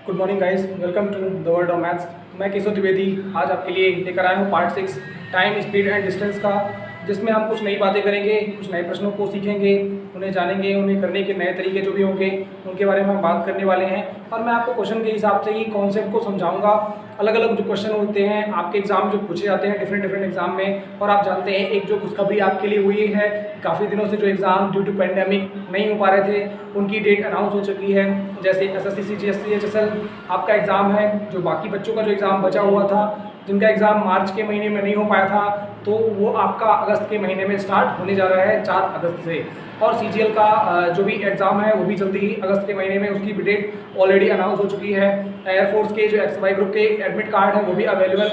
Good morning guys, welcome to the world of maths. मैं केशव द्विवेदी आज आपके लिए लेकर आया हूँ part 6 time speed and distance का, जिसमें हम कुछ नई बातें करेंगे, कुछ नए प्रश्नों को सीखेंगे, उन्हें जानेंगे, उन्हें करने के नए तरीके जो भी होंगे उनके बारे में हम बात करने वाले हैं। और मैं आपको क्वेश्चन के हिसाब से ही कॉन्सेप्ट को समझाऊंगा। अलग अलग जो क्वेश्चन होते हैं आपके एग्जाम जो पूछे जाते हैं डिफरेंट एग्जाम में, और आप जानते हैं एक जो खुशखबरी आपके लिए हुई है, काफ़ी दिनों से जो एग्ज़ाम ड्यू टू पेंडेमिक नहीं हो पा रहे थे उनकी डेट अनाउंस हो चुकी है। जैसे SSC CGST HSL आपका एग्ज़ाम है, जो बाकी बच्चों का जो एग्ज़ाम बचा हुआ था, जिनका एग्ज़ाम मार्च के महीने में नहीं हो पाया था, तो वो आपका अगस्त के महीने में स्टार्ट होने जा रहा है 4 अगस्त से। और CGL का जो भी एग्ज़ाम है वो भी जल्दी ही अगस्त के महीने में उसकी भी डेट ऑलरेडी अनाउंस हो चुकी है। एयरफोर्स के जो XY ग्रुप के एडमिट कार्ड हैं वो भी अवेलेबल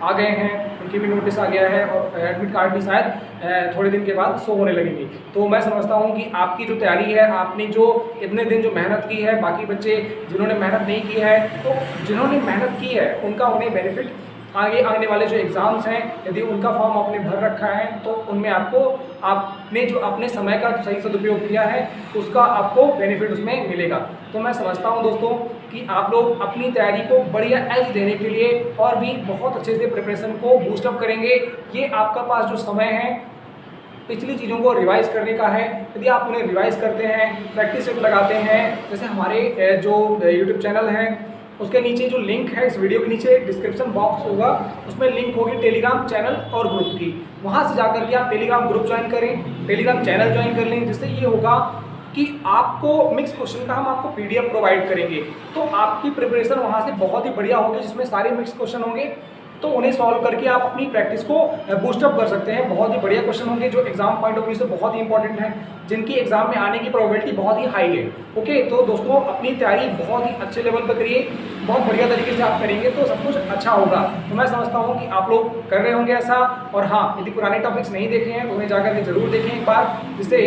आ गए हैं, उनकी भी नोटिस आ गया है, और एडमिट कार्ड भी शायद थोड़े दिन के बाद शो होने लगेंगे। तो मैं समझता हूँ कि आपकी जो तैयारी है, आपने जो इतने दिन जो मेहनत की है, बाकी बच्चे जिन्होंने मेहनत नहीं की है, तो जिन्होंने मेहनत की है उनका उन्हें बेनिफिट आगे आने वाले जो एग्ज़ाम्स हैं, यदि उनका फॉर्म आपने भर रखा है तो उनमें आपको आपने जो अपने समय का सही सदुपयोग किया है उसका आपको बेनिफिट उसमें मिलेगा। तो मैं समझता हूं दोस्तों कि आप लोग अपनी तैयारी को बढ़िया एज देने के लिए और भी बहुत अच्छे से प्रिपरेशन को बूस्टअप करेंगे। ये आपका पास जो समय है पिछली चीज़ों को रिवाइज करने का है। यदि आप उन्हें रिवाइज करते हैं, प्रैक्टिस सेट लगाते हैं, जैसे हमारे जो यूट्यूब चैनल है उसके नीचे जो लिंक है, इस वीडियो के नीचे डिस्क्रिप्शन बॉक्स होगा, उसमें लिंक होगी टेलीग्राम चैनल और ग्रुप की। वहाँ से जाकर के आप टेलीग्राम ग्रुप ज्वाइन करें, टेलीग्राम चैनल ज्वाइन कर लें, जिससे ये होगा कि आपको मिक्स क्वेश्चन का हम आपको PDF प्रोवाइड करेंगे, तो आपकी प्रिपरेशन वहाँ से बहुत ही बढ़िया होगी, जिसमें सारे मिक्स क्वेश्चन होंगे, तो उन्हें सॉल्व करके आप अपनी प्रैक्टिस को बूस्टअप कर सकते हैं। बहुत ही बढ़िया क्वेश्चन होंगे जो एग्जाम पॉइंट ऑफ व्यू से बहुत ही इंपॉर्टेंट है, जिनकी एग्जाम में आने की प्रोबेबिलिटी बहुत ही हाई है। ओके, तो दोस्तों अपनी तैयारी बहुत ही अच्छे लेवल पर करिए, बहुत बढ़िया तरीके से आप करेंगे तो सब कुछ अच्छा होगा। तो मैं समझता हूँ कि आप लोग कर रहे होंगे ऐसा। और हाँ, यदि पुराने टॉपिक्स नहीं देखे हैं तो उन्हें जाकर के जरूर देखें एक बार, जिससे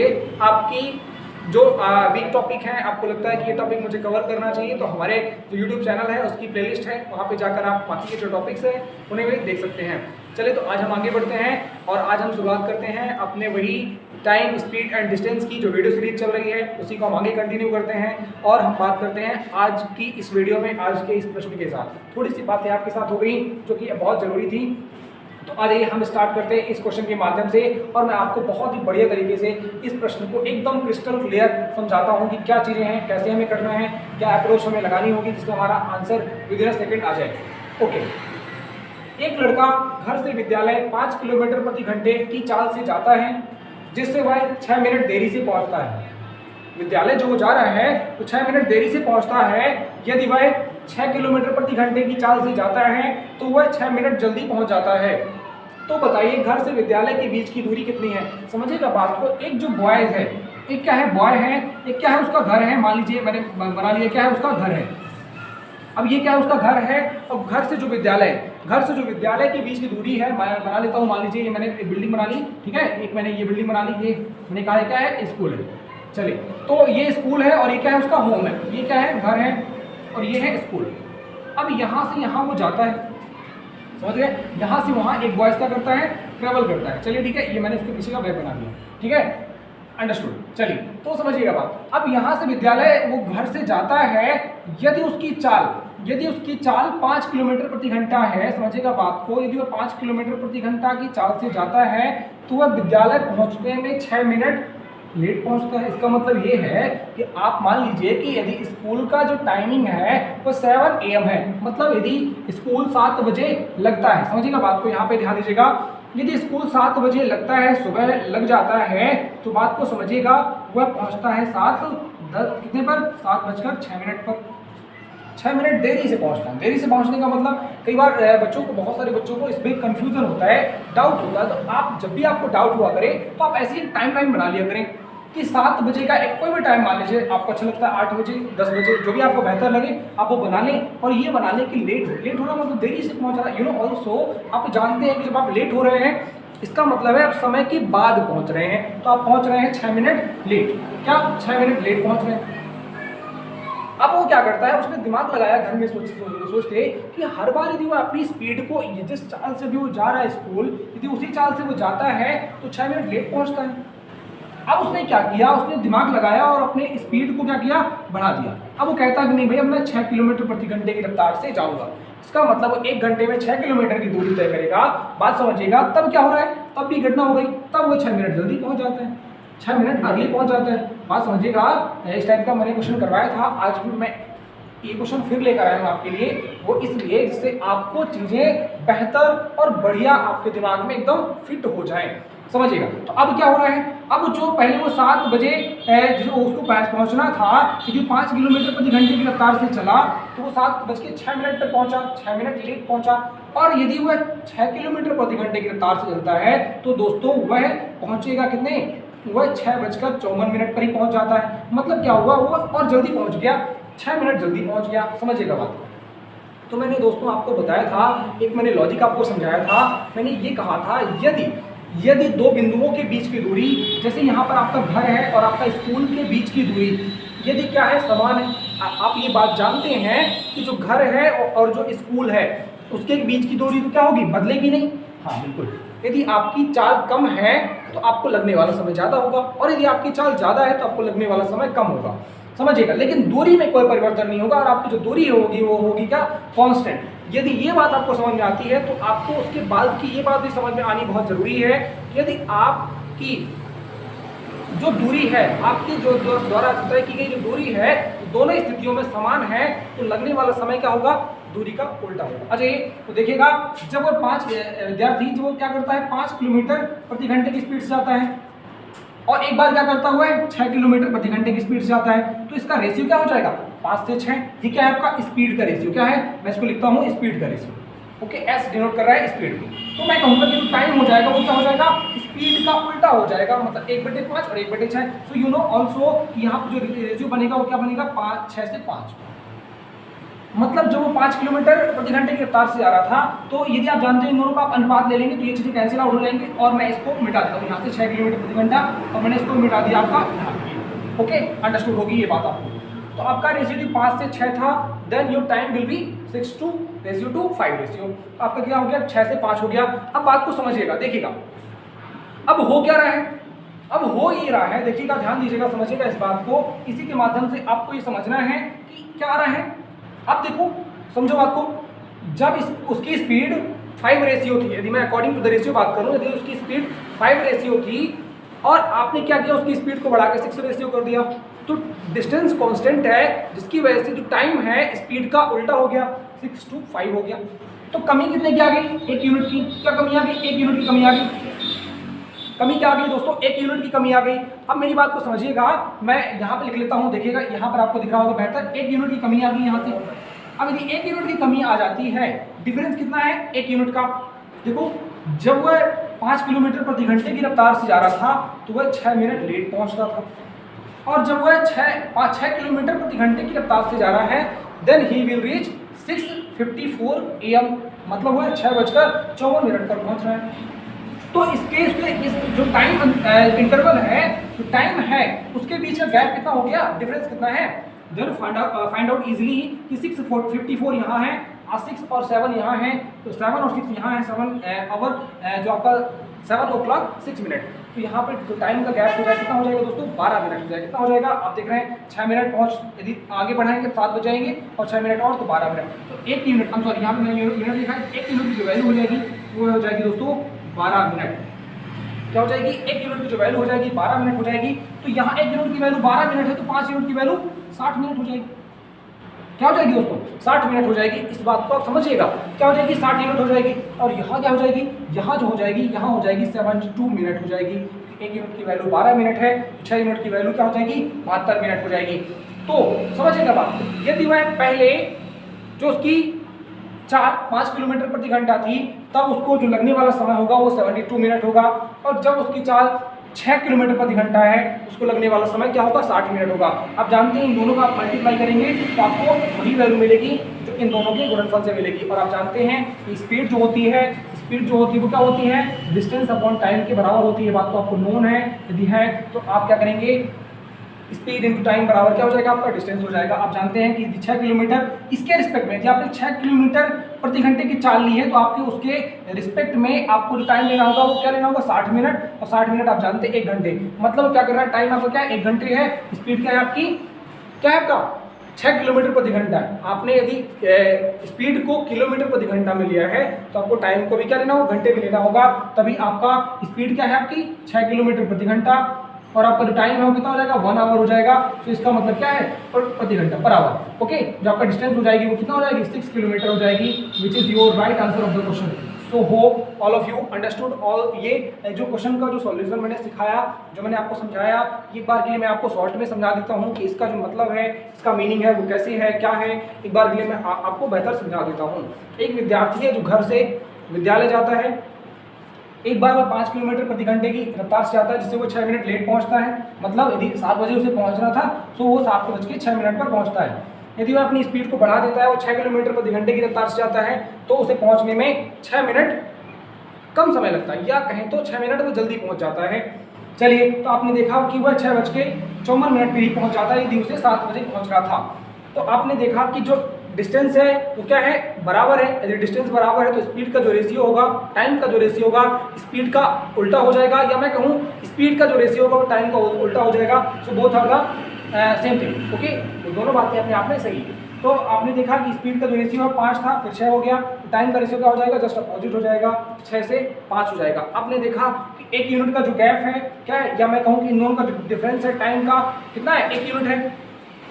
आपकी जो वीक टॉपिक हैं, आपको लगता है कि ये टॉपिक मुझे कवर करना चाहिए, तो हमारे जो यूट्यूब चैनल है उसकी प्लेलिस्ट है, वहाँ पे जाकर आप बाकी के जो टॉपिक्स हैं उन्हें भी देख सकते हैं। चलिए, तो आज हम आगे बढ़ते हैं और आज हम शुरुआत करते हैं अपने वही टाइम स्पीड एंड डिस्टेंस की जो वीडियो सीरीज चल रही है, उसी को हम आगे कंटिन्यू करते हैं। और हम बात करते हैं आज की इस वीडियो में, आज के इस प्रश्न के साथ थोड़ी सी बातें आपके साथ हो गई जो कि बहुत ज़रूरी थी। तो आज ये हम स्टार्ट करते हैं इस क्वेश्चन के माध्यम से, और मैं आपको बहुत ही बढ़िया तरीके से इस प्रश्न को एकदम क्रिस्टल क्लियर समझाता हूँ कि क्या चीज़ें हैं, कैसे हमें करना है, क्या अप्रोच हमें लगानी होगी जिससे हमारा आंसर विदिन अ सेकेंड आ जाए। ओके, एक लड़का घर से विद्यालय 5 किलोमीटर प्रति घंटे की चाल से जाता है, जिससे वह 6 मिनट देरी से पहुँचता है। विद्यालय जो वो जा रहा है तो 6 मिनट देरी से पहुँचता है। यदि वह 6 किलोमीटर प्रति घंटे की चाल से जाता है तो वह 6 मिनट जल्दी पहुँच जाता है। तो बताइए घर से विद्यालय के बीच की दूरी कितनी है। समझिएगा बात को, एक जो बॉयज है, एक क्या है बॉय है, एक क्या है उसका घर है। मान लीजिए मैंने बना लिया क्या है उसका घर है। अब ये क्या है उसका घर है, और घर से जो विद्यालय के बीच की दूरी है, मैं बना लेता हूँ। मान लीजिए ये मैंने एक बिल्डिंग बना ली, ठीक है, एक मैंने ये बिल्डिंग बना ली, ये मैंने कहा क्या है स्कूल है। चलिए, तो ये स्कूल है और ये क्या है उसका होम है, ये क्या है घर है और ये है स्कूल। अब यहाँ से यहाँ वो जाता है, समझ गए, यहाँ से वहाँ एक बॉयज क्या करता है, ट्रेवल करता है। चलिए ठीक है, ये मैंने उसके पीछे का बैग बना दिया, ठीक है, अंडरस्टूड। चलिए, तो समझिएगा बात। अब यहाँ से विद्यालय वो घर से जाता है, यदि उसकी चाल 5 किलोमीटर प्रति घंटा है, समझिएगा बात को, यदि वो 5 किलोमीटर प्रति घंटा की चाल से जाता है तो वह विद्यालय पहुँचने में 6 मिनट लेट पहुंचता है। इसका मतलब ये है कि आप मान लीजिए कि यदि स्कूल का जो टाइमिंग है वो 7 AM है, मतलब यदि स्कूल 7 बजे लगता है, समझिएगा बात को, यहाँ पे ध्यान दीजिएगा, यदि स्कूल 7 बजे लगता है, सुबह लग जाता है, तो बात को समझिएगा, वह पहुँचता है 7:10 कितने पर, 7:06 पर। 6 मिनट देरी से पहुँचता है। देरी से पहुँचने का मतलब कई बार बच्चों को, बहुत सारे बच्चों को इसमें कंफ्यूजन होता है, डाउट होता है। तो आप जब भी आपको डाउट हुआ करे तो आप ऐसी एक टाइम लाइन बना लिया करें कि 7 बजे का एक कोई भी टाइम मान लीजिए, आपको अच्छा लगता है 8 बजे, 10 बजे, जो भी आपको बेहतर लगे आप वो बना लें। और ये बना लें कि लेट होना मतलब देरी से पहुँचना। ऑल्सो आप जानते हैं कि जब आप लेट हो रहे हैं इसका मतलब है आप समय के बाद पहुँच रहे हैं, तो आप पहुँच रहे हैं 6 मिनट लेट। क्या 6 मिनट लेट पहुँच रहे हैं। अब वो क्या करता है, उसने दिमाग लगाया घर में सोच के कि हर बार यदि वो अपनी स्पीड को, जिस चाल से भी वो जा रहा है स्कूल, यदि उसी चाल से वो जाता है तो 6 मिनट लेट पहुंचता है। अब उसने क्या किया, उसने दिमाग लगाया और अपने स्पीड को क्या किया, बढ़ा दिया। अब वो कहता है कि नहीं भाई अब मैं 6 किलोमीटर प्रति घंटे की रफ्तार से जाऊंगा। इसका मतलब वो 1 घंटे में 6 किलोमीटर की दूरी तय करेगा। बात समझिएगा। तब क्या हो रहा है, तब भी घटना हो गई, तब वो 6 मिनट जल्दी पहुंच जाते हैं, 6 मिनट आगे पहुंच जाते हैं। बात समझिएगा। इस टाइप का मैंने क्वेश्चन करवाया था, आज भी मैं ये क्वेश्चन फिर लेकर आया हूँ आपके लिए। वो इसलिए जिससे आपको चीज़ें बेहतर और बढ़िया आपके दिमाग में एकदम फिट हो जाएं, समझिएगा। तो अब क्या हो रहा है, अब जो पहले वो 7 बजे जो उसको पहुंचना था, क्योंकि 5 किलोमीटर प्रति घंटे की रफ्तार से चला, तो वो 7:06 पर पहुंचा, 6 मिनट लेट पहुंचा। और यदि वह 6 किलोमीटर प्रति घंटे की रफ्तार से चलता है तो दोस्तों वह पहुंचेगा कितने, वह 6:54 पर ही पहुंच जाता है। मतलब क्या हुआ, वो और जल्दी पहुंच गया, 6 मिनट जल्दी पहुंच गया, समझिएगा बात। तो मैंने दोस्तों आपको बताया था, एक मैंने लॉजिक आपको समझाया था। मैंने ये कहा था यदि 2 बिंदुओं के बीच की दूरी, जैसे यहाँ पर आपका घर है और आपका स्कूल के बीच की दूरी यदि क्या है, समान है। आप ये बात जानते हैं कि जो घर है और जो स्कूल है उसके बीच की दूरी तो क्या होगी, बदलेगी नहीं। हाँ बिल्कुल। यदि आपकी चाल कम है तो आपको लगने वाला समय ज़्यादा होगा, और यदि आपकी चाल ज़्यादा है तो आपको लगने वाला समय कम होगा, समझिएगा। लेकिन दूरी में कोई परिवर्तन नहीं होगा, और आपकी जो दूरी होगी वो होगी क्या, कांस्टेंट। यदि ये बात आपको समझ में आती है तो आपको उसके बाद की ये बात भी समझ में आनी बहुत ज़रूरी है। यदि आपकी जो दूरी है, आपकी जो द्वारा तय की गई जो दूरी है, दोनों स्थितियों में समान है, तो लगने वाला समय क्या होगा, दूरी का उल्टा होगा। अच्छा ये तो देखिएगा, जब वो 5 विद्यार्थी जो क्या करता है 5 किलोमीटर प्रति घंटे की स्पीड से जाता है, और एक बार क्या करता हुआ है 6 किलोमीटर प्रति घंटे की स्पीड से जाता है, तो इसका रेशियो क्या हो जाएगा, 5 से 6। ये क्या है आपका स्पीड का रेशियो, क्या है, मैं इसको लिखता हूँ स्पीड का रेशियो। ओके, एस डिनोट कर रहा है स्पीड को। तो मैं कहूँगा कि जो टाइम हो जाएगा वो क्या हो जाएगा, स्पीड का उल्टा हो जाएगा, मतलब 1/5 और 1/6। सो यू नो ऑल्सो कि यहाँ पर जो रेशियो बनेगा वो क्या बनेगा, 6 से 5। मतलब जब वो 5 किलोमीटर प्रति घंटे की रफ्तार से जा रहा था, तो यदि आप जानते हैं इन दोनों का आप अनुपात ले लेंगे तो ये चीज़ें कैंसिल आउट हो जाएंगे, और मैं इसको मिटा देता हूँ यहाँ से 6 किलोमीटर प्रति घंटा, और मैंने इसको मिटा दिया आपका। ओके, अंडरस्टूड होगी ये बात आपको। तो आपका रेशियो 5 से 6 था, then your time will be 6:5 ratio. आपका क्या हो गया, 6 से 5 हो गया। अब बात को समझिएगा, देखिएगा अब हो क्या रहा है, अब हो ये रहा है, देखिएगा ध्यान दीजिएगा, समझिएगा इस बात को। इसी के माध्यम से आपको ये समझना है कि क्या आ रहा है। अब देखो, समझो बात को, जब उसकी स्पीड 5 रेशियो थी, यदि मैं अकॉर्डिंग टू द रेशियो बात करूं, यदि उसकी स्पीड 5 रेशियो थी और आपने क्या किया, उसकी स्पीड को बढ़ा के 6 रेशियो कर दिया, तो डिस्टेंस कांस्टेंट है, जिसकी वजह से जो टाइम है स्पीड का उल्टा हो गया, 6:5 हो गया। तो कमी कितने की आ गई, 1 यूनिट की। क्या कमी आ गई, 1 यूनिट की कमी आ गई। कमी क्या आ गई दोस्तों, 1 यूनिट की कमी आ गई। अब मेरी बात को समझिएगा, मैं यहाँ पे लिख लेता हूँ, देखिएगा यहाँ पर आपको दिख रहा होगा बेहतर, 1 यूनिट की कमी आ गई यहाँ से। अब यदि 1 यूनिट की कमी आ जाती है, डिफरेंस कितना है 1 यूनिट का। देखो, जब वह 5 किलोमीटर प्रति घंटे की रफ्तार से जा रहा था तो वह 6 मिनट लेट पहुँचता था, और जब वह 6 किलोमीटर प्रति घंटे की रफ्तार से जा रहा है, then he will reach 6:54 AM, मतलब वह 6:54 पर पहुँच रहा है। तो इस जो टाइम इंटरवल है, जो टाइम है, उसके बीच का गैप कितना हो गया, डिफरेंस कितना है। देन फाइंड आउट इजीली कि 6:54 यहाँ है, 6 और 7 यहाँ है, तो 7 और 6 यहाँ है, 7 आवर जो आपका 7 o'clock 6 मिनट। तो यहाँ पर जो टाइम का गैप हो जाएगा, कितना हो जाएगा दोस्तों, 12 मिनट हो जाएगा। कितना हो जाएगा, आप देख रहे हैं 6 मिनट पहुँच, यदि आगे बढ़ाएंगे 7 बज जाएंगे, और 6 मिनट और तो 12 मिनट। तो 1 यूनिट, हम सॉरी यहाँ पर मैंने यूनिट लिखा है, 1 यूनिट की जो वैल्यू हो जाएगी वो हो जाएगी दोस्तों 12 मिनट। क्या हो जाएगी, 1 यूनिट की जो वैल्यू हो जाएगी 12 मिनट हो जाएगी। तो यहाँ 1 यूनिट की वैल्यू 12 मिनट है, तो 5 यूनिट की वैल्यू 60 मिनट हो जाएगी। क्या हो जाएगी दोस्तों, 60 मिनट हो जाएगी। इस बात को आप समझिएगा, क्या हो जाएगी, 60 यूनिट हो जाएगी। और यहाँ क्या हो जाएगी, यहाँ जो हो जाएगी, यहाँ हो जाएगी 72 मिनट हो जाएगी। 1 यूनिट की वैल्यू 12 मिनट है, 6 यूनिट की वैल्यू क्या हो जाएगी, 72 मिनट हो जाएगी। तो समझिएगा बात, यदि वह पहले जो उसकी 5 किलोमीटर प्रति घंटा थी, तब उसको जो लगने वाला समय होगा वो 72 मिनट होगा, और जब उसकी चाल 6 किलोमीटर प्रति घंटा है, उसको लगने वाला समय क्या होगा, 60 मिनट होगा। आप जानते हैं इन दोनों का आप मल्टीप्लाई करेंगे तो आपको वही वैल्यू मिलेगी जो इन दोनों के गुणनफल से मिलेगी। और आप जानते हैं कि स्पीड जो होती है, वो क्या होती है, डिस्टेंस अपॉन टाइम के बराबर होती है। बात तो आपको नोन है, यदि है तो आप क्या करेंगे, स्पीड इंटू टाइम बराबर क्या हो जाएगा, आपका डिस्टेंस हो जाएगा। आप जानते हैं कि 6 किलोमीटर इसके रिस्पेक्ट में, यदि आपने 6 किलोमीटर प्रति घंटे की चाल ली है तो आपके उसके रिस्पेक्ट में आपको जो टाइम लेना होगा वो क्या लेना होगा, 60 मिनट। और 60 मिनट आप जानते हैं 1 घंटे, मतलब क्या कर रहा है, टाइम आपका क्या है, 1 घंटे है। स्पीड क्या है आपकी, क्या है आपका 6 किलोमीटर प्रति घंटा। आपने यदि स्पीड को किलोमीटर प्रति घंटा में लिया है तो आपको टाइम को भी क्या लेना होगा, घंटे में लेना होगा, तभी आपका स्पीड क्या है आपकी 6 किलोमीटर प्रति घंटा, और आपका जो टाइम है वो कितना हो जाएगा, 1 आवर हो जाएगा। तो इसका मतलब क्या है, प्रति घंटा पर आवर। ओके, जो आपका डिस्टेंस हो जाएगी वो कितना हो जाएगी, 6 किलोमीटर हो जाएगी, which is your right answer of the question. So hope all of you understood all. ये जो क्वेश्चन का जो सॉल्यूशन मैंने सिखाया, जो मैंने आपको समझाया, एक बार के लिए मैं आपको शॉर्ट में समझा देता हूँ कि इसका जो मतलब है, इसका मीनिंग है वो कैसे है, क्या है, एक बार के लिए मैं आपको बेहतर समझा देता हूँ। एक विद्यार्थी है जो घर से विद्यालय जाता है, एक बार वह 5 किलोमीटर प्रति घंटे की रफ्तार से जाता है, जिससे वो 6 मिनट लेट पहुंचता है। मतलब यदि 7 बजे उसे पहुंचना था तो वो 7:06 पर पहुंचता है। यदि वो अपनी स्पीड को बढ़ा देता है, वो 6 किलोमीटर प्रति घंटे की रफ्तार से जाता है, तो उसे पहुंचने में 6 मिनट कम समय लगता है, या कहें तो 6 मिनट वो जल्दी पहुंच जाता है। चलिए, तो आपने देखा कि वह 6:54 पर ही पहुंच जाता है यदि उसे 7 बजे पहुँचना था। तो आपने देखा कि जो डिस्टेंस है वो क्या है, बराबर है। यदि डिस्टेंस बराबर है तो स्पीड का जो रेशियो होगा, टाइम का जो रेशियो होगा, स्पीड का उल्टा हो जाएगा, या मैं कहूँ स्पीड का जो रेशियो होगा वो टाइम का उल्टा हो जाएगा। So both are the same thing. Okay, तो दोनों बातें अपने आप में सही। तो आपने देखा कि स्पीड का जो रेशियो 5 था, फिर 6 हो गया, टाइम का रेशियो क्या हो जाएगा, जस्ट अपोजिट हो जाएगा, 6 से 5 हो जाएगा। आपने देखा कि 1 यूनिट का जो गैप है क्या है, या मैं कहूँ कि इन दोनों का डिफरेंस है टाइम का कितना है, 1 यूनिट है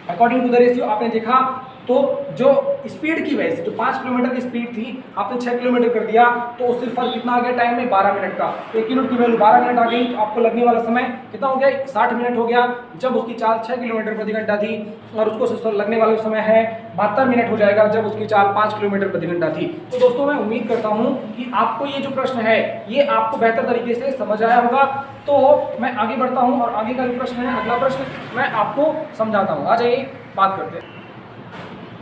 अकॉर्डिंग टू द रेशियो। आपने देखा तो जो स्पीड की वजह से, जो 5 किलोमीटर की स्पीड थी, आपने 6 किलोमीटर कर दिया, तो उससे फर्क कितना आ गया टाइम में, 12 मिनट का। 1 यूनिट की वैल्यू 12 मिनट आ गई, तो आपको लगने वाला समय कितना हो गया, 60 मिनट हो गया। जब उसकी चाल 6 किलोमीटर प्रति घंटा थी, और उसको लगने वाला समय है 72 मिनट हो जाएगा जब उसकी चाल 5 किलोमीटर प्रति घंटा थी। तो दोस्तों, मैं उम्मीद करता हूँ कि आपको ये जो प्रश्न है ये आपको बेहतर तरीके से समझ आया होगा। तो मैं आगे बढ़ता हूँ, और आगे का जो प्रश्न है, अगला प्रश्न मैं आपको समझाता हूँ। आ जाइए, बात करते हैं।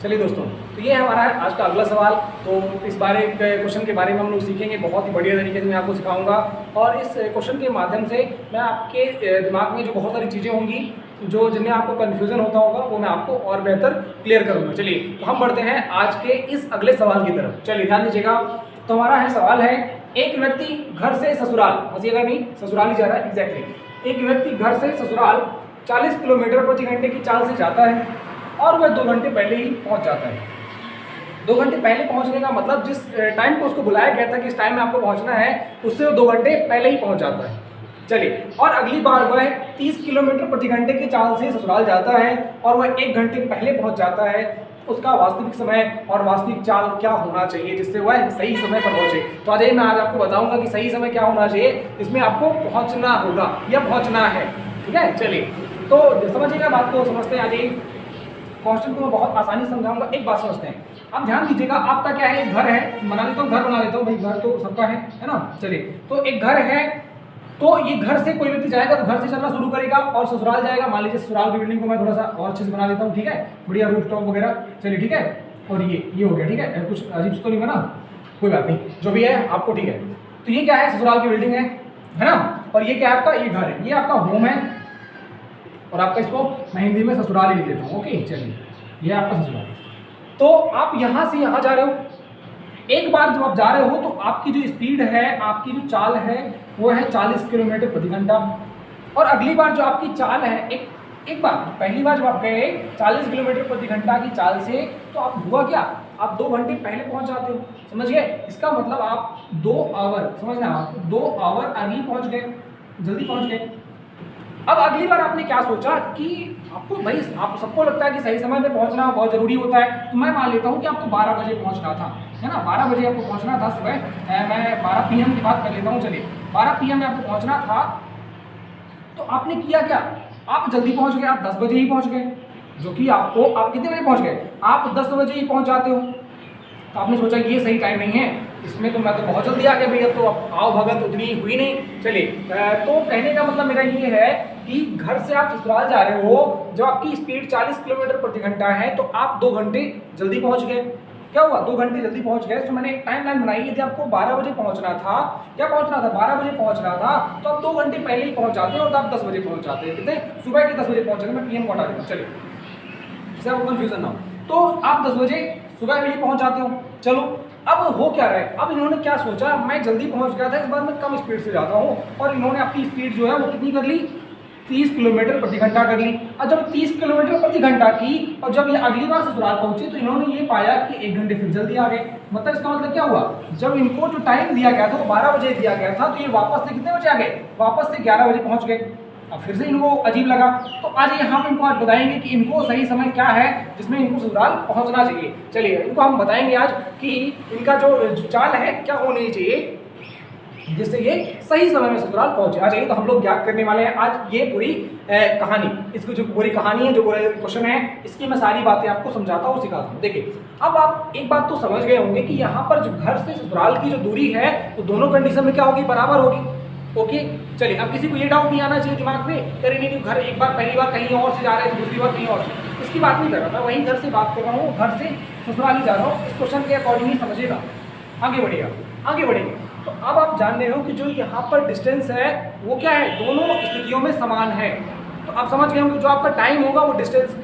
चलिए दोस्तों, तो ये हमारा है आज का अगला सवाल। तो इस बारे क्वेश्चन के बारे में हम लोग सीखेंगे, बहुत ही बढ़िया तरीके से मैं आपको सिखाऊंगा। और इस क्वेश्चन के माध्यम से मैं आपके दिमाग में जो बहुत सारी चीज़ें होंगी, जो जिनमें आपको कन्फ्यूज़न होता होगा, वो मैं आपको और बेहतर क्लियर करूँगा। चलिए, तो हम बढ़ते हैं आज के इस अगले सवाल की तरफ। चलिए, ध्यान दीजिएगा। तो हमारा है सवाल है, एक व्यक्ति घर से ससुराल, हंसिएगा नहीं, ससुराल ही जा रहा है एग्जैक्टली। एक व्यक्ति घर से ससुराल 40 किलोमीटर प्रति घंटे की चाल से जाता है, और वह 2 घंटे पहले ही पहुंच जाता है। 2 घंटे पहले पहुंचने का मतलब, जिस टाइम पर उसको बुलाया गया था कि इस टाइम में आपको पहुंचना है, उससे वो 2 घंटे पहले ही पहुंच जाता है। चलिए, और अगली बार वह 30 किलोमीटर प्रति घंटे की चाल से ससुराल जाता है, और वह 1 घंटे पहले पहुंच जाता है। उसका वास्तविक समय और वास्तविक चाल क्या होना चाहिए जिससे वह सही समय पर पहुंचे। तो आज मैं आपको बताऊंगा कि सही समय क्या होना चाहिए, इसमें आपको पहुंचना होगा या पहुंचना है। ठीक है, चलिए, तो समझिएगा बात को, समझते हैं। आज क्वेश्चन को मैं बहुत आसानी से समझाऊंगा। एक बात समझते हैं, आप ध्यान दीजिएगा। आपका क्या है, एक घर है, बना लेता हूँ, घर बना लेता हूँ भाई, घर तो सबका है ना। चलिए, तो एक घर है, तो ये घर से कोई व्यक्ति जाएगा तो घर से चलना शुरू करेगा और ससुराल जाएगा। मान लीजिए ससुराल की बिल्डिंग को मैं थोड़ा सा और अच्छे से बना देता हूँ, ठीक है, बढ़िया रूफ टॉप वगैरह। चलिए, ठीक है, और ये हो गया, ठीक है, कुछ अजीब तो नहीं बना, कोई बात नहीं, जो भी है आपको ठीक है। तो ये क्या है, ससुराल की बिल्डिंग है ना, और ये क्या है आपका, ये घर है, ये आपका होम है, और आपका इसको मैं हिंदी में ससुराल ही लिख देता हूँ। ओके, चलिए, ये आपका ससुराल। तो आप यहाँ से यहाँ जा रहे हो, एक बार जब आप जा रहे हो तो आपकी जो स्पीड है, आपकी जो चाल है, वो है 40 किलोमीटर प्रति घंटा। और अगली बार जो आपकी चाल है, एक बार पहली बार जब आप गए 40 किलोमीटर प्रति घंटा की चाल से, तो आप हुआ क्या, आप 2 घंटे पहले पहुंच जाते हो। समझ गए, इसका मतलब आप 2 आवर, समझना, आप 2 आवर अर्ली पहुंच गए, जल्दी पहुंच गए। अब अगली बार आपने क्या सोचा कि आपको भाई, आप सबको लगता है कि सही समय पे पहुंचना बहुत ज़रूरी होता है, तो मैं मान लेता हूं कि आपको 12 बजे पहुंचना था, है ना, 12 बजे आपको पहुंचना था सुबह। मैं 12 PM की बात कर लेता हूं। चलिए, 12 PM में आपको पहुंचना था, तो आपने किया क्या, आप जल्दी पहुंच गए, आप 10 बजे ही पहुंच गए, जो कि आप कितने बजे पहुंच गए, आप 10 बजे ही पहुंच जाते हो। तो आपने सोचा ये सही टाइम नहीं है, इसमें तो मैं तो बहुत जल्दी आ गया भैया, तो अब आओ भगत उतनी हुई नहीं। चलिए, तो कहने का मतलब मेरा ये है कि घर से आप ससुराल जा रहे हो, जब आपकी स्पीड 40 किलोमीटर प्रति घंटा है, तो आप 2 घंटे जल्दी पहुंच गए। क्या हुआ, 2 घंटे जल्दी पहुंच गए। तो मैंने एक टाइम लाइन बनाई, यदि आपको 12 बजे पहुंचना था, क्या पहुंचना था, 12 बजे पहुंचना था, तो आप 2 घंटे पहले ही पहुंच जाते हैं और आप 10 बजे पहुंच जाते हैं। कितने, सुबह के 10 बजे पहुंच जाते हैं। मैं पीएम को हटा देता हूं, चलिए इससे आपको कंफ्यूजन ना हो। तो आप 10 बजे सुबह में ही पहुंच जाते हो। चलो अब हो क्या रहा है, अब इन्होंने क्या सोचा, मैं जल्दी पहुंच गया था, इस बार मैं कम स्पीड से जाता हूं, और इन्होंने अपनी स्पीड जो है वो कितनी कर ली, 30 किलोमीटर प्रति घंटा कर ली। और जब 30 किलोमीटर प्रति घंटा की और जब ये अगली बार ससुराल पहुंची तो इन्होंने ये पाया कि 1 घंटे फिर जल्दी आ गए। मतलब इसका मतलब क्या हुआ, जब इनको जो टाइम दिया गया था वो 12 बजे दिया गया था, तो ये वापस से कितने बजे आ गए, वापस से 11 बजे पहुंच गए। अब फिर से इनको अजीब लगा, तो आज यहाँ पे इनको आज बताएंगे कि इनको सही समय क्या है जिसमें इनको ससुराल पहुंचना चाहिए। चलिए इनको हम बताएंगे आज कि इनका जो चाल है क्या होनी चाहिए जिससे ये सही समय में ससुराल पहुंचे। आ जाइए, तो हम लोग ज्ञात करने वाले हैं आज ये पूरी कहानी, इसकी जो पूरी कहानी है, जो पूरे क्वेश्चन है, इसकी मैं सारी बातें आपको समझाता हूँ, सिखाता हूँ। देखिए अब आप एक बात तो समझ गए होंगे कि यहाँ पर जो घर से ससुराल की जो दूरी है वो दोनों कंडीशन में क्या होगी, बराबर होगी। ओके चलिए, अब किसी को ये डाउट नहीं आना चाहिए दिमाग में, करें नहीं घर एक बार पहली बार कहीं और से जा रहे थे, दूसरी बार कहीं और से, इसकी बात नहीं कर रहा, मैं वहीं घर से बात कर रहा हूँ, घर से ससुराल ही जा रहा हूँ। इस क्वेश्चन के अकॉर्डिंग ही समझिएगा, आगे बढ़िएगा, आगे बढ़ेंगे। तो अब आप जान रहे हो कि जो यहाँ पर डिस्टेंस है वो क्या है, दोनों स्थितियों में समान है। तो आप समझ गए होंगे जो आपका टाइम होगा वो डिस्टेंस,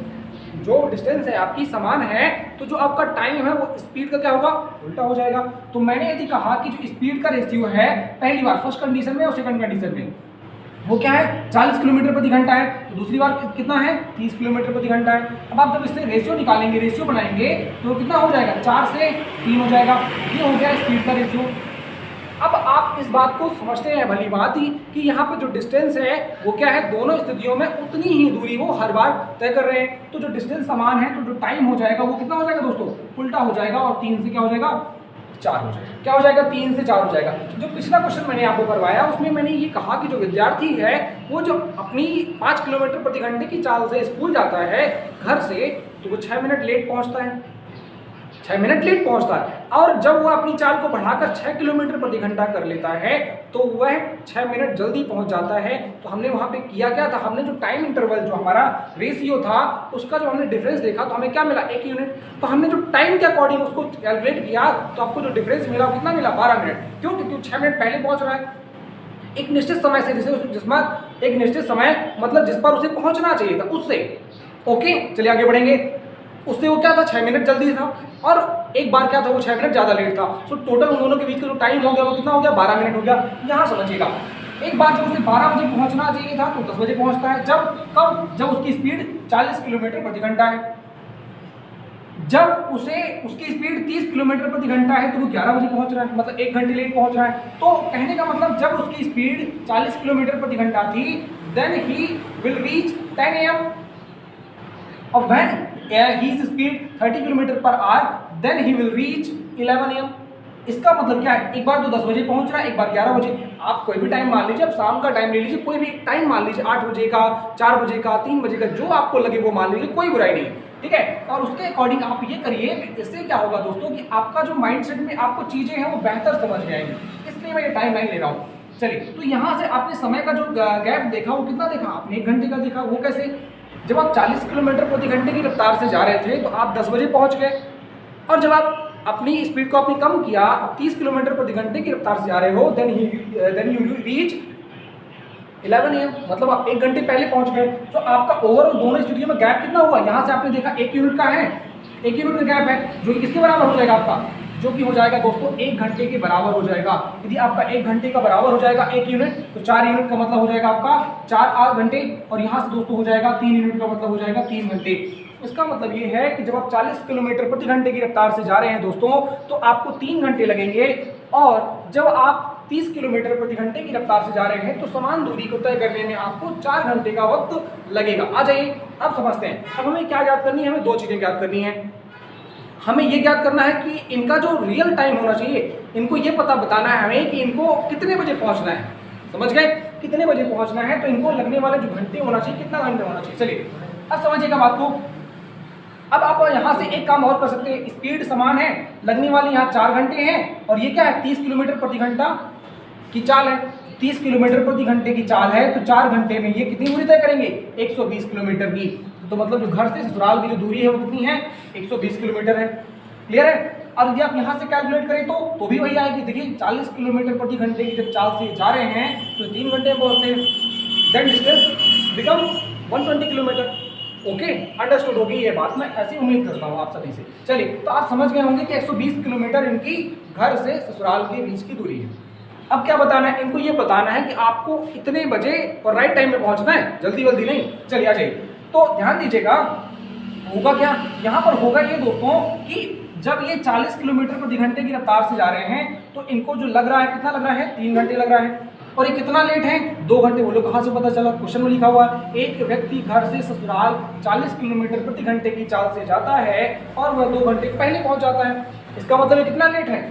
जो डिस्टेंस है आपकी समान है, तो जो आपका टाइम है वो स्पीड का क्या होगा, उल्टा हो जाएगा। तो मैंने यदि कहा कि जो स्पीड का रेशियो है पहली बार फर्स्ट कंडीशन में और सेकंड कंडीशन में वो क्या है, 40 किलोमीटर प्रति घंटा है, तो दूसरी बार कितना है, 30 किलोमीटर प्रति घंटा है। अब आप जब इससे रेशियो निकालेंगे, रेशियो बनाएंगे, तो कितना हो जाएगा, 4 से 3 हो जाएगा। ये हो गया स्पीड का रेशियो। अब आप इस बात को समझते हैं भली बात ही कि यहाँ पे जो डिस्टेंस है वो क्या है, दोनों स्थितियों में उतनी ही दूरी वो हर बार तय कर रहे हैं। तो जो डिस्टेंस समान है तो जो टाइम हो जाएगा वो कितना हो जाएगा दोस्तों, उल्टा हो जाएगा, और 3 से क्या हो जाएगा, 4 हो जाएगा। क्या हो जाएगा, 3 से 4 हो जाएगा। जो पिछला क्वेश्चन मैंने आपको करवाया उसमें मैंने ये कहा कि जो विद्यार्थी है वो जो अपनी 5 किलोमीटर प्रति घंटे की चाल से स्कूल जाता है घर से, तो वो 6 मिनट लेट पहुँचता है, 6 मिनट लेट पहुंचता है। और जब वह अपनी चाल को बढ़ाकर 6 किलोमीटर प्रति घंटा कर लेता है तो वह 6 मिनट जल्दी पहुंच जाता है। तो हमने वहां पे किया क्या था, हमने जो टाइम इंटरवल जो हमारा रेशियो था उसका जो हमने डिफरेंस देखा तो हमें क्या मिला, 1 यूनिट। तो हमने जो टाइम के अकॉर्डिंग उसको कैलकुलेट किया तो आपको जो डिफरेंस मिला वो कितना मिला, 12 मिनट। क्यों, क्योंकि 6 मिनट पहले पहुंच रहा है एक निश्चित समय से, जिसमें एक निश्चित समय मतलब जिस पर उसे पहुंचना चाहिए था उससे। ओके चलिए आगे बढ़ेंगे। उससे वो क्या था, 6 मिनट जल्दी था, और एक बार क्या था, वो 6 मिनट ज़्यादा लेट था। सो टोटल उन दोनों के बीच का जो टाइम हो गया वो कितना हो गया, 12 मिनट हो गया। यहाँ समझिएगा, एक बार जब उसे 12 बजे पहुंचना चाहिए था तो 10 बजे पहुंचता है। कब, जब उसकी स्पीड 40 किलोमीटर प्रति घंटा है। जब उसकी स्पीड 30 किलोमीटर प्रति घंटा है तो वो 11 बजे पहुंच रहा है, मतलब 1 घंटे लेट पहुंच रहा है। तो कहने का मतलब जब उसकी स्पीड 40 किलोमीटर प्रति घंटा थी then he will reach 10 AM, और when his speed 30 kilometre per hour then he will reach 11 AM। इसका मतलब क्या है, एक बार तो 10 बजे पहुंच रहा है, एक बार 11 बजे। आप कोई भी टाइम मान लीजिए, आप शाम का टाइम ले लीजिए, कोई भी टाइम मान लीजिए, 8 बजे का, 4 बजे का, 3 बजे का, जो आपको लगे वो मान लीजिए, कोई बुराई नहीं है, ठीक है। और उसके अकॉर्डिंग आप ये करिए, इससे क्या होगा दोस्तों कि आपका जो माइंडसेट में आपको चीजें हैं वो बेहतर समझ में आएंगी, इसलिए मैं ये टाइम लाइन ले रहा हूँ। चलिए, तो यहाँ से आपने समय का जो गैप देखा वो कितना देखा, आपने 1 घंटे का देखा। वो कैसे, जब आप 40 किलोमीटर प्रति घंटे की रफ्तार से जा रहे थे तो आप 10 बजे पहुंच गए, और जब आप अपनी स्पीड को अपनी कम किया, आप 30 किलोमीटर प्रति घंटे की रफ्तार से जा रहे हो, देन यू रीच 11 AM, मतलब आप 1 घंटे पहले पहुंच गए। तो आपका ओवरऑल दोनों स्थितियों में गैप कितना हुआ, यहाँ से आपने देखा 1 यूनिट का है, 1 यूनिट का गैप है, जो कि किसके बराबर हो जाएगा आपका, जो कि हो जाएगा दोस्तों 1 घंटे के बराबर हो जाएगा। यदि आपका 1 घंटे का बराबर हो जाएगा 1 यूनिट, तो 4 यूनिट का मतलब हो जाएगा आपका 4 घंटे, और यहाँ से दोस्तों हो जाएगा 3 यूनिट का मतलब हो जाएगा 3 घंटे। इसका मतलब ये है कि जब आप 40 किलोमीटर प्रति घंटे की रफ्तार से जा रहे हैं दोस्तों तो आपको 3 घंटे लगेंगे, और जब आप 30 किलोमीटर प्रति घंटे की रफ्तार से जा रहे हैं तो समान दूरी को तय करने में आपको 4 घंटे का वक्त लगेगा। आ जाइए, अब समझते हैं। अब हमें क्या याद करनी है, हमें 2 चीज़ें याद करनी है। हमें ये याद करना है कि इनका जो रियल टाइम होना चाहिए, इनको ये पता बताना है हमें कि इनको कितने बजे पहुंचना है। समझ गए, कितने बजे पहुंचना है, तो इनको लगने वाले जो घंटे होना चाहिए, कितना घंटे होना चाहिए। चलिए अब समझिएगा बात को। अब आप यहाँ से एक काम और कर सकते हैं, स्पीड समान है, लगने वाले यहाँ 4 घंटे हैं, और ये क्या है 30 किलोमीटर प्रति घंटा की चाल है। 30 किलोमीटर प्रति घंटे की चाल है, तो 4 घंटे में ये कितनी दूरी तय करेंगे, 120 किलोमीटर की। तो मतलब जो घर से ससुराल की जो दूरी है वो कितनी है, 120 किलोमीटर है। क्लियर है। और यदि आप यहाँ से कैलकुलेट करें तो भी वही आएगी। देखिए 40 किलोमीटर प्रति घंटे की जब चाल से जा रहे हैं तो 3 घंटे में पहुँचते हैं, that distance become 120 kilometre. Okay, understood होगी ये बात, मैं ऐसी उम्मीद करता हूँ आप सभी से। चलिए, तो आप समझ गए होंगे कि 120 किलोमीटर इनकी घर से ससुराल के बीच की दूरी है। अब क्या बताना है इनको, ये बताना है कि आपको इतने बजे और राइट टाइम में पहुंचना है, जल्दी जल्दी नहीं। चलिए आ जाइए, तो ध्यान दीजिएगा होगा क्या यहाँ पर, होगा ये दोस्तों कि जब ये 40 किलोमीटर प्रति घंटे की रफ्तार से जा रहे हैं तो इनको जो लग रहा है, कितना लग रहा है, 3 घंटे लग रहा है। और ये कितना लेट है, 2 घंटे। बोलो कहाँ से पता चला, क्वेश्चन में लिखा हुआ है एक व्यक्ति घर से ससुराल 40 किलोमीटर प्रति घंटे की चाल से जाता है और वह 2 घंटे पहले पहुंच जाता है। इसका मतलब कितना लेट है,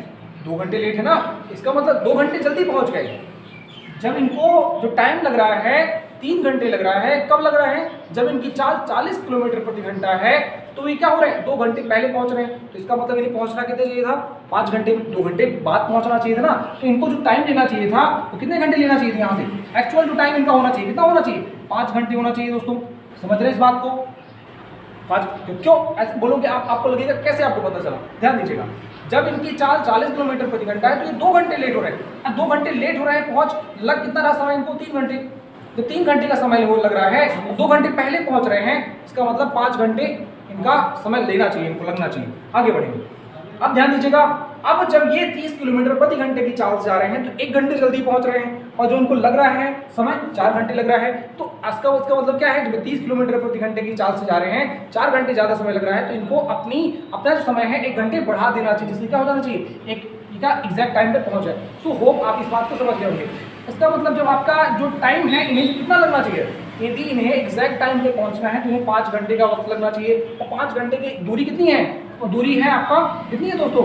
2 घंटे लेट है ना। इसका मतलब 2 घंटे जल्दी पहुंच गए। जब इनको जो टाइम लग रहा है 3 घंटे लग रहा है, कब लग रहा है, जब इनकी चाल 40 किलोमीटर प्रति घंटा है, तो ये क्या हो रहे हैं, 2 घंटे पहले पहुंच रहे हैं। तो इसका मतलब इन्हें पहुंचना कितने चाहिए था, 5 घंटे, 2 घंटे बाद पहुंचना चाहिए था ना। तो इनको जो टाइम लेना चाहिए था वो कितने घंटे लेना चाहिए था, यहाँ से एक्चुअल जो टाइम इनका होना चाहिए कितना होना चाहिए, 5 घंटे होना चाहिए। दोस्तों समझ रहे हैं इस बात को, 5 क्यों ऐसे बोलोगे आप, आपको लगेगा कैसे आपको पता चला। ध्यान दीजिएगा, जब इनकी चाल 40 किलोमीटर प्रति घंटा है तो ये 2 घंटे लेट हो रहे हैं। 2 घंटे लेट हो रहे हैं, पहुंच लग कितना रहा समय इनको, 3 घंटे। तो 3 घंटे का समय वो लग रहा है, 2 घंटे पहले पहुंच रहे हैं, इसका मतलब 5 घंटे इनका समय लेना चाहिए, इनको लगना चाहिए। आगे बढ़ेंगे, अब ध्यान दीजिएगा, अब जब ये 30 किलोमीटर प्रति घंटे की चाल से जा रहे हैं तो 1 घंटे जल्दी पहुंच रहे हैं, और जो उनको लग रहा है समय 4 घंटे लग रहा है। तो इसका मतलब क्या है, जब 30 किलोमीटर प्रति घंटे की चाल से जा रहे हैं, 4 घंटे ज़्यादा समय लग रहा है, तो इनको अपना जो समय है 1 घंटे बढ़ा देना चाहिए, जिससे क्या हो जाना चाहिए, एक एग्जैक्ट टाइम पे पहुंच जाए। सो होप आप इस बात को समझ गए होंगे। इसका मतलब जब आपका जो टाइम है इन्हें कितना लगना चाहिए, यदि इन्हें एग्जैक्ट टाइम पे पहुंचना है तो इन्हें 5 घंटे का वक्त लगना चाहिए। और 5 घंटे की दूरी कितनी है, और दूरी है आपका कितनी है दोस्तों,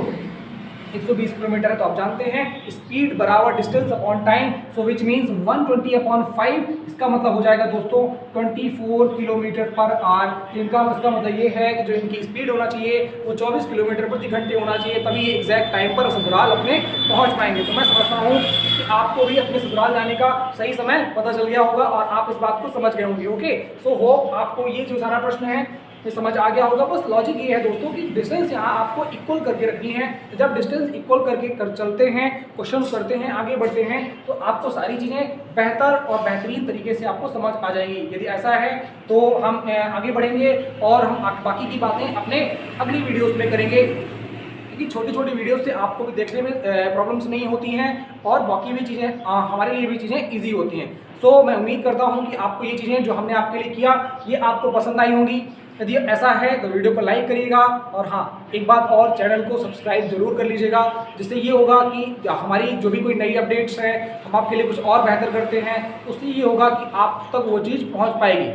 120 किलोमीटर है। तो आप जानते हैं स्पीड बराबर distance upon time, so which means 120/5। इसका मतलब हो जाएगा दोस्तों 24 किलोमीटर पर आवर। इसका मतलब ये है कि जो इनकी स्पीड होना चाहिए वो 24 किलोमीटर प्रति घंटे होना चाहिए, तभी ये एग्जैक्ट टाइम पर ससुराल अपने पहुंच पाएंगे। तो मैं समझता हूँ कि आपको भी अपने ससुराल जाने का सही समय पता चल गया होगा और आप इस बात को समझ गए होंगे। ओके, सो होप आपको ये जो सारा प्रश्न है ये समझ आ गया होगा। बस लॉजिक ये है दोस्तों कि डिस्टेंस यहाँ आपको इक्वल करके रखनी है। तो जब डिस्टेंस इक्वल करके चलते हैं, क्वेश्चन करते हैं, आगे बढ़ते हैं, तो आपको सारी चीज़ें बेहतर और बेहतरीन तरीके से आपको समझ आ जाएंगी। यदि ऐसा है तो हम आगे बढ़ेंगे और हम बाकी की बातें अपने अगली वीडियोज़ में करेंगे, क्योंकि छोटी छोटी वीडियो से आपको भी देखने में प्रॉब्लम्स नहीं होती हैं और बाकी भी चीज़ें हमारे लिए भी चीज़ें ईजी होती हैं। सो मैं उम्मीद करता हूँ कि आपको ये चीज़ें जो हमने आपके लिए किया ये आपको पसंद आई होंगी। यदि ऐसा है तो वीडियो को लाइक करिएगा, और हाँ एक बात और, चैनल को सब्सक्राइब जरूर कर लीजिएगा, जिससे ये होगा कि हमारी जो भी कोई नई अपडेट्स है हम आपके लिए कुछ और बेहतर करते हैं, उससे ये होगा कि आप तक वो चीज़ पहुंच पाएगी,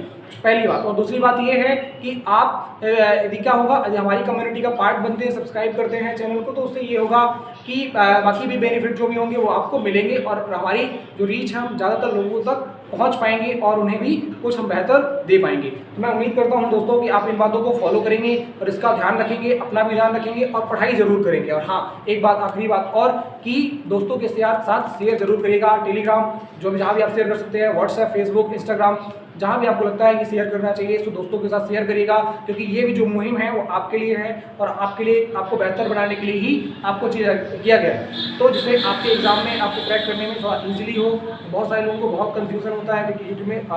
पहली बात। और दूसरी बात ये है कि आप यदि क्या होगा, यदि हमारी कम्युनिटी का पार्ट बनते हैं, सब्सक्राइब करते हैं चैनल को, तो उससे ये होगा कि बाकी भी बेनिफिट जो भी होंगे वो आपको मिलेंगे और हमारी जो रीच है हम ज़्यादातर लोगों तक पहुंच पाएंगे और उन्हें भी कुछ हम बेहतर दे पाएंगे। तो मैं उम्मीद करता हूं दोस्तों कि आप इन बातों को फॉलो करेंगे और इसका ध्यान रखेंगे, अपना भी ध्यान रखेंगे और पढ़ाई जरूर करेंगे। और हाँ एक बात, आखिरी बात और, कि दोस्तों के साथ शेयर जरूर करिएगा। टेलीग्राम जो भी जहाँ भी आप शेयर कर सकते हैं, व्हाट्सएप, फेसबुक, इंस्टाग्राम, जहाँ भी आपको लगता है कि शेयर करना चाहिए तो दोस्तों के साथ शेयर करिएगा, क्योंकि ये भी जो मुहिम है वो आपके लिए है और आपके लिए, आपको बेहतर बनाने के लिए ही आपको किया गया है। तो जिससे आपके एग्जाम में आपको क्रैक करने में थोड़ा ईजिली हो। बहुत सारे लोगों को बहुत कन्फ्यूज़न होता है, क्योंकि यूट्यूब में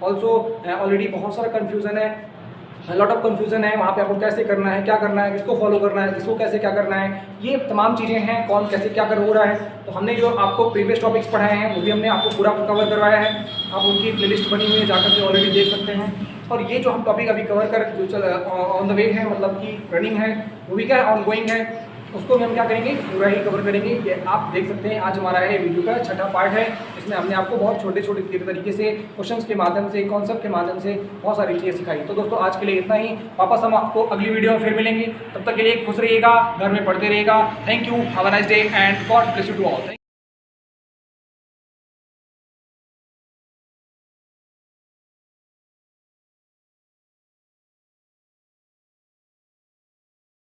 ऑल्सो ऑलरेडी बहुत सारा कन्फ्यूज़न है, लॉट ऑफ कन्फ्यूजन है। वहाँ पे आपको कैसे करना है, क्या करना है, किसको फॉलो करना है, किसको कैसे क्या करना है, ये तमाम चीज़ें हैं, कौन कैसे क्या कर हो रहा है। तो हमने जो आपको प्रीवियस टॉपिक्स पढ़ाए हैं वो भी हमने आपको पूरा कवर करवाया है। आप उनकी प्लेलिस्ट बनी हुई है, जाकर के ऑलरेडी देख सकते हैं। और ये जो हम टॉपिक अभी कवर कर जो ऑन द वे है, मतलब कि रनिंग है, वो भी क्या है, ऑन गोइंग है, उसको भी हम क्या करेंगे, पूरा ही कवर करेंगे। ये आप देख सकते हैं आज हमारा है वीडियो का 6ठा पार्ट है, इसमें हमने आपको बहुत छोटे छोटे तरीके से क्वेश्चंस के माध्यम से, कॉन्सेप्ट के माध्यम से बहुत सारी चीज़ें सिखाई। तो दोस्तों आज के लिए इतना ही, वापस हम आपको अगली वीडियो में फिर मिलेंगे। तब तक के लिए खुश रहिएगा, घर में पढ़ते रहिएगा। Thank you, have a nice day and God bless you to all.